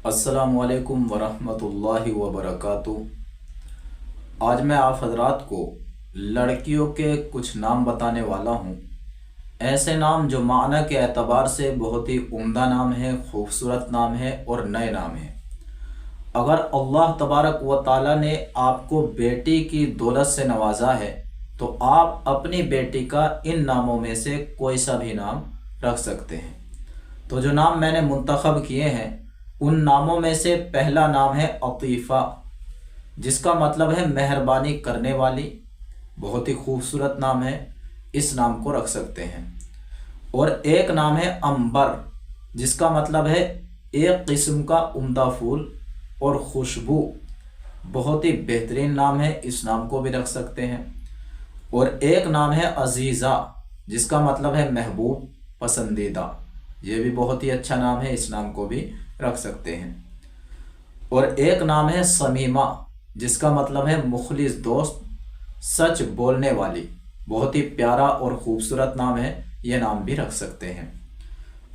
السلام علیکم ورحمۃ اللہ وبرکاتہ۔ آج میں آپ حضرات کو لڑکیوں کے کچھ نام بتانے والا ہوں، ایسے نام جو معنی کے اعتبار سے بہت ہی عمدہ نام ہے، خوبصورت نام ہے اور نئے نام ہیں۔ اگر اللہ تبارک و تعالی نے آپ کو بیٹی کی دولت سے نوازا ہے تو آپ اپنی بیٹی کا ان ناموں میں سے کوئی سا بھی نام رکھ سکتے ہیں۔ تو جو نام میں نے منتخب کیے ہیں ان ناموں میں سے پہلا نام ہے عطیفہ، جس کا مطلب ہے مہربانی کرنے والی، بہت ہی خوبصورت نام ہے، اس نام کو رکھ سکتے ہیں۔ اور ایک نام ہے عنبر، جس کا مطلب ہے ایک قسم کا عمدہ پھول اور خوشبو، بہت ہی بہترین نام ہے، اس نام کو بھی رکھ سکتے ہیں۔ اور ایک نام ہے عزیزہ، جس کا مطلب ہے محبوب، پسندیدہ، یہ بھی بہت ہی اچھا نام ہے، اس نام کو بھی رکھ سکتے ہیں۔ اور ایک نام ہے سمیمہ، جس کا مطلب ہے مخلص دوست، سچ بولنے والی، بہت ہی پیارا اور خوبصورت نام ہے، یہ نام بھی رکھ سکتے ہیں۔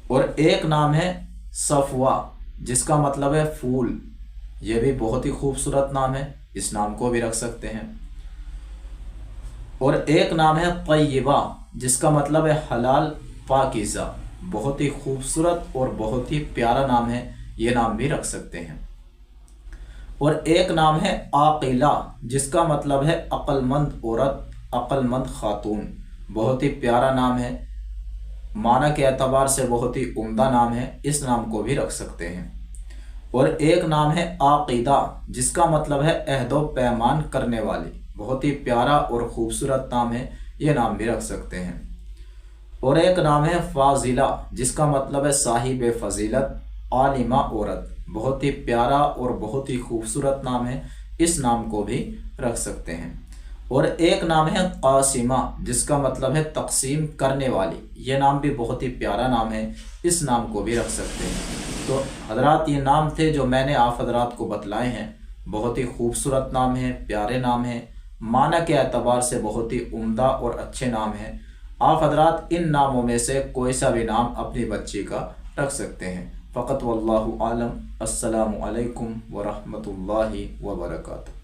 اور ایک نام ہے صفوہ، جس کا مطلب ہے پھول، یہ بھی بہت ہی خوبصورت نام ہے، اس نام کو بھی رکھ سکتے ہیں۔ اور ایک نام ہے طیبہ، جس کا مطلب ہے حلال، پاکیزہ، بہت ہی خوبصورت اور بہت ہی پیارا نام ہے، یہ نام بھی رکھ سکتے ہیں۔ اور ایک نام ہے عاقلہ، جس کا مطلب ہے عقل مند عورت، عقل مند خاتون، بہت ہی پیارا نام ہے، معنی کے اعتبار سے بہت ہی عمدہ نام ہے، اس نام کو بھی رکھ سکتے ہیں۔ اور ایک نام ہے عاقدہ، جس کا مطلب ہے عہد و پیمان کرنے والی، بہت ہی پیارا اور خوبصورت نام ہے، یہ نام بھی رکھ سکتے ہیں۔ اور ایک نام ہے فاضلہ، جس کا مطلب ہے صاحب فضیلت، عالمہ عورت، بہت ہی پیارا اور بہت ہی خوبصورت نام ہے، اس نام کو بھی رکھ سکتے ہیں۔ اور ایک نام ہے قاسمہ، جس کا مطلب ہے تقسیم کرنے والی، یہ نام بھی بہت ہی پیارا نام ہے، اس نام کو بھی رکھ سکتے ہیں۔ تو حضرات یہ نام تھے جو میں نے آپ حضرات کو بتلائے ہیں، بہت ہی خوبصورت نام ہیں، پیارے نام ہیں، معنی کے اعتبار سے بہت ہی عمدہ اور اچھے نام ہیں۔ آپ حضرات ان ناموں میں سے کوئی سا بھی نام اپنی بچی کا رکھ سکتے ہیں۔ فقط واللہ عالم۔ السلام علیکم ورحمۃ اللہ وبرکاتہ۔